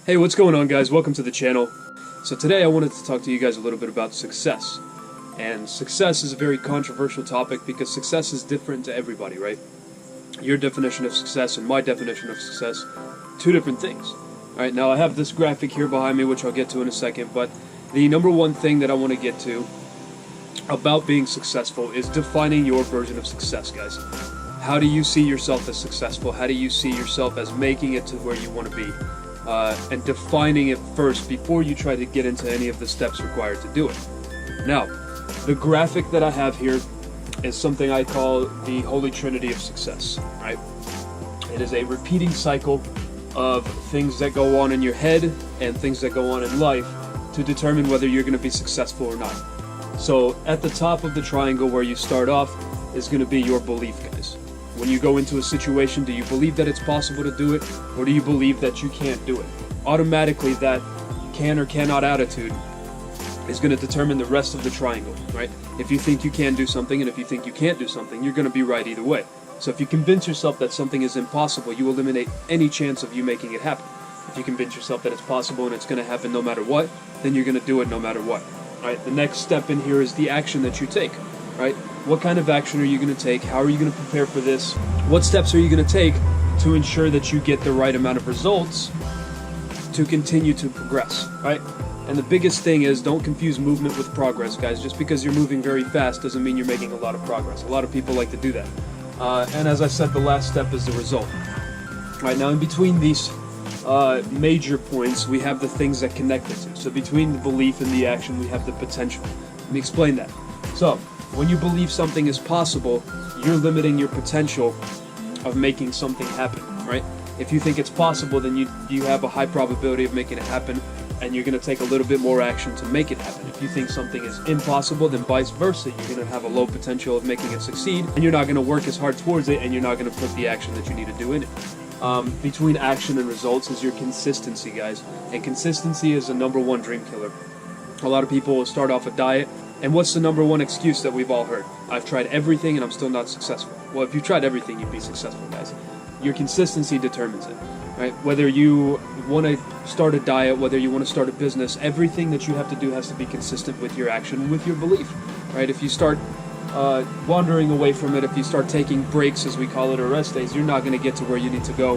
Hey, what's going on, guys? Welcome to the channel. So today I wanted to talk to you guys a little bit about success. And success is a very controversial topic because success is different to everybody, right? Your definition of success and my definition of success, two different things. Alright, now I have this graphic here behind me, which I'll get to in a second, but the number one thing that I want to get to about being successful is defining your version of success, guys. How do you see yourself as successful? How do you see yourself as making it to where you want to be? And defining it first before you try to get into any of the steps required to do it. Now, the graphic that I have here is something I call the Holy Trinity of success, right? It is a repeating cycle of things that go on in your head and things that go on in life to determine whether you're going to be successful or not. So at the top of the triangle where you start off is going to be your belief, guys. When you go into a situation, do you believe that it's possible to do it, or do you believe that you can't do it? Automatically, that can or cannot attitude is going to determine the rest of the triangle, right? If you think you can do something, and if you think you can't do something, you're going to be right either way. So if you convince yourself that something is impossible, you eliminate any chance of you making it happen. If you convince yourself that it's possible and it's going to happen no matter what, then you're going to do it no matter what. Right? The next step in here is the action that you take, right? What kind of action are you going to take? How are you going to prepare for this? What steps are you going to take to ensure that you get the right amount of results to continue to progress, right? And the biggest thing is, don't confuse movement with progress, guys. Just because you're moving very fast doesn't mean you're making a lot of progress. A lot of people like to do that. And as I said, the last step is the result. Right now, in between these major points, we have the things that connect the two. So between the belief and the action, we have the potential. Let me explain that. So, when you believe something is possible, you're limiting your potential of making something happen, right? If you think it's possible, then you have a high probability of making it happen, and you're going to take a little bit more action to make it happen. If you think something is impossible, then vice versa, you're going to have a low potential of making it succeed, and you're not going to work as hard towards it, and you're not going to put the action that you need to do in it. Between action and results is your consistency, guys, and consistency is the number one dream killer. A lot of people will start off a diet, and what's the number one excuse that we've all heard? I've tried everything and I'm still not successful. Well, if you tried everything, you'd be successful, guys. Your consistency determines it, right? Whether you want to start a diet, whether you want to start a business, everything that you have to do has to be consistent with your action and with your belief, right? If you start wandering away from it, if you start taking breaks, as we call it, or rest days, you're not going to get to where you need to go,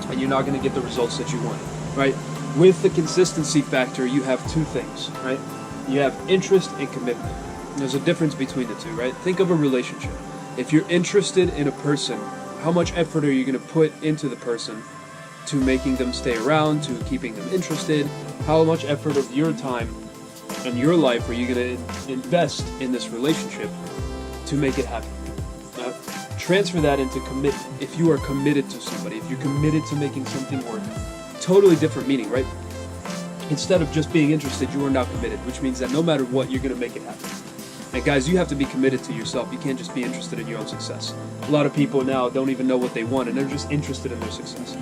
and you're not going to get the results that you want, right? With the consistency factor, you have two things, right? You have interest and commitment. There's a difference between the two, right? Think of a relationship. If you're interested in a person, how much effort are you going to put into the person to making them stay around, to keeping them interested? How much effort of your time and your life are you going to invest in this relationship to make it happen? Now, transfer that into commitment. If you are committed to somebody, if you're committed to making something work, totally different meaning, right? Instead of just being interested, you are now committed, which means that no matter what, you're going to make it happen. And guys, you have to be committed to yourself. You can't just be interested in your own success. A lot of people now don't even know what they want, and they're just interested in their success.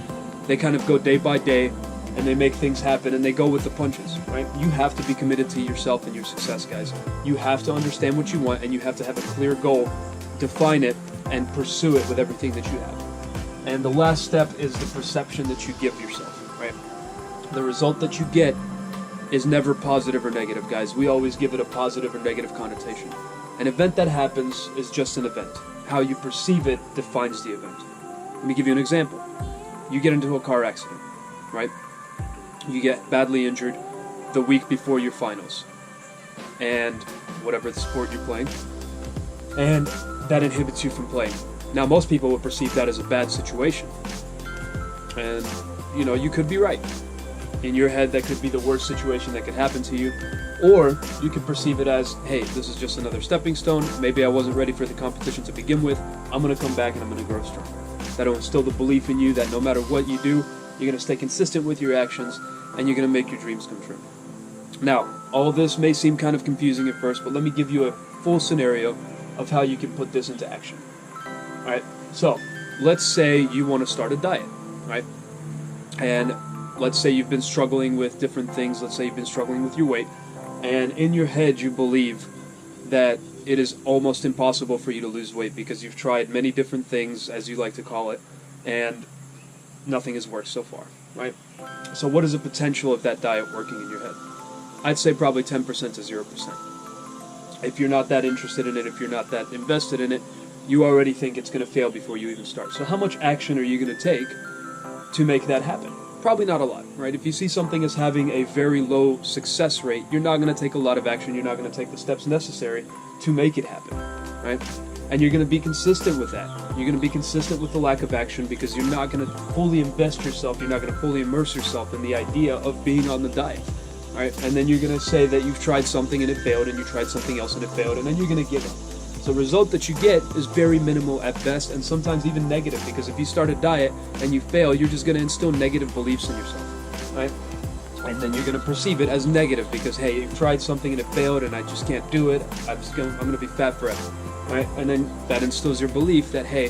They kind of go day by day, and they make things happen, and they go with the punches, right? You have to be committed to yourself and your success, guys. You have to understand what you want, and you have to have a clear goal, define it, and pursue it with everything that you have. And the last step is the perception that you give yourself, right? The result that you get is never positive or negative, guys. We always give it a positive or negative connotation. An event that happens is just an event. How you perceive it defines the event. Let me give you an example. You get into a car accident, right? You get badly injured the week before your finals, and whatever the sport you're playing, and that inhibits you from playing. Now, most people would perceive that as a bad situation, and you could be right. In your head, that could be the worst situation that could happen to you. Or you could perceive it as, hey, this is just another stepping stone. Maybe I wasn't ready for the competition to begin with. I'm going to come back and I'm going to grow stronger. That'll instill the belief in you that no matter what you do, you're going to stay consistent with your actions and you're going to make your dreams come true. Now, all of this may seem kind of confusing at first, but let me give you a full scenario of how you can put this into action. All right, so let's say you want to start a diet, right? And let's say you've been struggling with different things. Let's say you've been struggling with your weight, and in your head you believe that it is almost impossible for you to lose weight because you've tried many different things, as you like to call it, and nothing has worked so far. right? So what is the potential of that diet working in your head? I'd say probably 10% to 0%. If you're not that interested in it, if you're not that invested in it, you already think it's going to fail before you even start. So how much action are you going to take to make that happen? Probably not a lot, right? If you see something as having a very low success rate, you're not going to take a lot of action. You're not going to take the steps necessary to make it happen, right? And you're going to be consistent with that. You're going to be consistent with the lack of action because you're not going to fully invest yourself. You're not going to fully immerse yourself in the idea of being on the diet, right? And then you're going to say that you've tried something and it failed, and you tried something else and it failed, and then you're going to give up. So the result that you get is very minimal at best, and sometimes even negative, because if you start a diet and you fail, you're just going to instill negative beliefs in yourself, right? And then you're going to perceive it as negative because, hey, you've tried something and it failed and I just can't do it. I'm going to be fat forever, right? And then that instills your belief that, hey,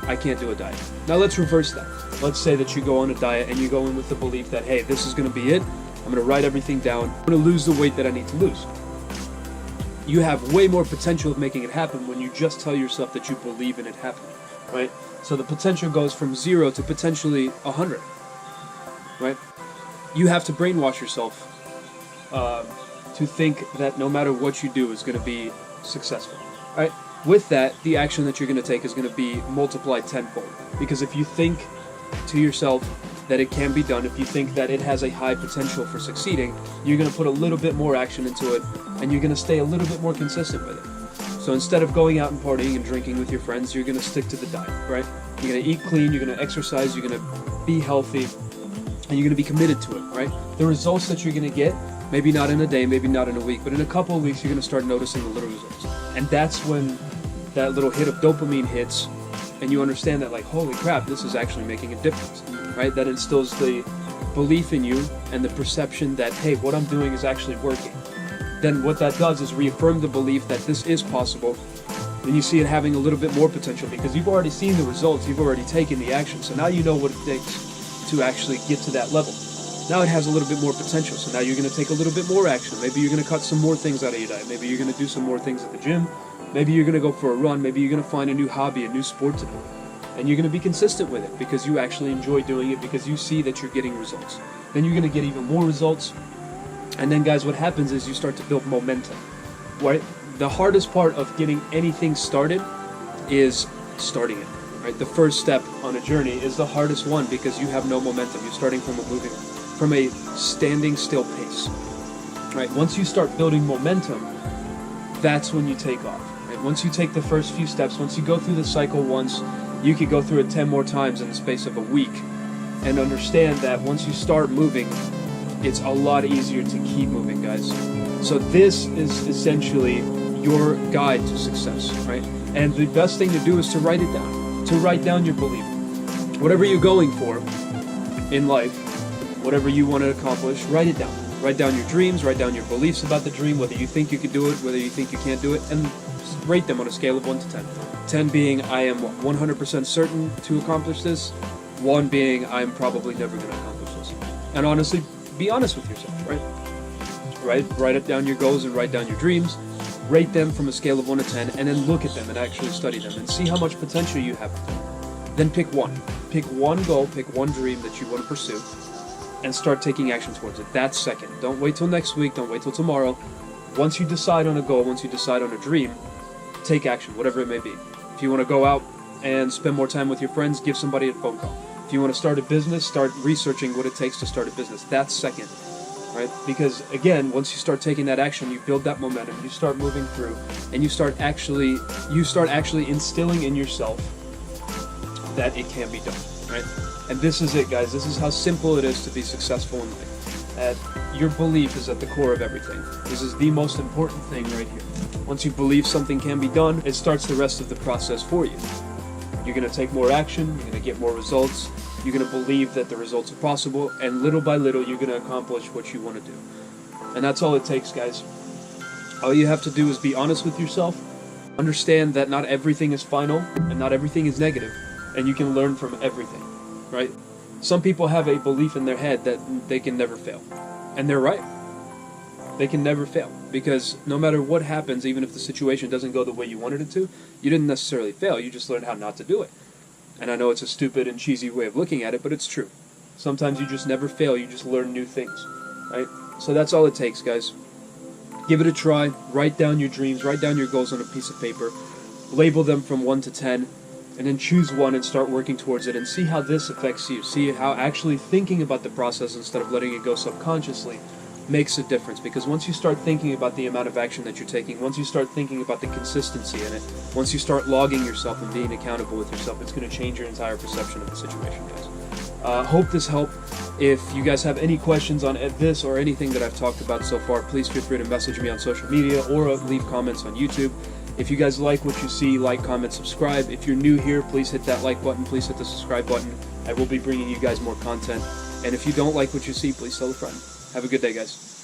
I can't do a diet. Now let's reverse that. Let's say that you go on a diet and you go in with the belief that, hey, this is going to be it. I'm going to write everything down. I'm going to lose the weight that I need to lose. You have way more potential of making it happen when you just tell yourself that you believe in it happening, right? So the potential goes from 0 to potentially 100, right? You have to brainwash yourself to think that no matter what you do is going to be successful, right? With that, the action that you're going to take is going to be multiplied tenfold. Because if you think to yourself that it can be done, if you think that it has a high potential for succeeding, you're going to put a little bit more action into it, and you're going to stay a little bit more consistent with it. So instead of going out and partying and drinking with your friends, you're going to stick to the diet, right? You're going to eat clean, you're going to exercise, you're going to be healthy, and you're going to be committed to it, right? The results that you're going to get, maybe not in a day, maybe not in a week, but in a couple of weeks, you're going to start noticing the little results. And that's when that little hit of dopamine hits, and you understand that, like, holy crap, this is actually making a difference, right? That instills the belief in you and the perception that, hey, what I'm doing is actually working. Then what that does is reaffirm the belief that this is possible. Then you see it having a little bit more potential because you've already seen the results, you've already taken the action, so now you know what it takes to actually get to that level. Now it has a little bit more potential, so now you're going to take a little bit more action. Maybe you're going to cut some more things out of your diet. Maybe you're going to do some more things at the gym. Maybe you're going to go for a run. Maybe you're going to find a new hobby, a new sport to do. And you're going to be consistent with it because you actually enjoy doing it, because you see that you're getting results. Then you're going to get even more results. And then, guys, what happens is you start to build momentum, right? The hardest part of getting anything started is starting it, right? The first step on a journey is the hardest one because you have no momentum. You're starting from a standing still pace, right? Once you start building momentum, that's when you take off, right? Once you take the first few steps, once you go through the cycle once, you could go through it 10 more times in the space of a week and understand that once you start moving, it's a lot easier to keep moving, guys. So this is essentially your guide to success, right? And the best thing to do is to write it down, to write down your belief. Whatever you're going for in life, whatever you want to accomplish, write it down. Write down your dreams, write down your beliefs about the dream, whether you think you can do it, whether you think you can't do it, and rate them on a scale of 1 to 10. 10 being I am 100% certain to accomplish this, 1 being I'm probably never going to accomplish this. And honestly, be honest with yourself, right? Write down your goals and write down your dreams, rate them from a scale of 1 to 10, and then look at them and actually study them and see how much potential you have with them. Then pick one. Pick one goal, pick one dream that you want to pursue, and start taking action towards it. That's second. Don't wait till next week, don't wait till tomorrow. Once you decide on a goal, once you decide on a dream, take action, whatever it may be. If you want to go out and spend more time with your friends, give somebody a phone call. If you want to start a business, start researching what it takes to start a business. That's second, right? Because again, once you start taking that action, you build that momentum, you start moving through, and you start actually instilling in yourself that it can be done, right? And this is it, guys. This is how simple it is to be successful in life. Your belief is at the core of everything. This is the most important thing right here. Once you believe something can be done, it starts the rest of the process for you. You're going to take more action, you're going to get more results, you're going to believe that the results are possible, and little by little you're going to accomplish what you want to do. And that's all it takes, guys. All you have to do is be honest with yourself, understand that not everything is final, and not everything is negative, and you can learn from everything, right? Some people have a belief in their head that they can never fail. And they're right. They can never fail. Because no matter what happens, even if the situation doesn't go the way you wanted it to, you didn't necessarily fail. You just learned how not to do it. And I know it's a stupid and cheesy way of looking at it, but it's true. Sometimes you just never fail, you just learn new things, right? So that's all it takes, guys. Give it a try, write down your dreams, write down your goals on a piece of paper, label them from 1 to 10, and then choose one and start working towards it and see how this affects you. See how actually thinking about the process instead of letting it go subconsciously makes a difference. Because once you start thinking about the amount of action that you're taking, once you start thinking about the consistency in it, once you start logging yourself and being accountable with yourself, it's going to change your entire perception of the situation, guys. Hope this helped. If you guys have any questions on this or anything that I've talked about so far, please feel free to message me on social media or leave comments on YouTube. If you guys like what you see, like, comment, subscribe. If you're new here, please hit that like button, please hit the subscribe button. I will be bringing you guys more content. And if you don't like what you see, please tell a friend. Have a good day, guys.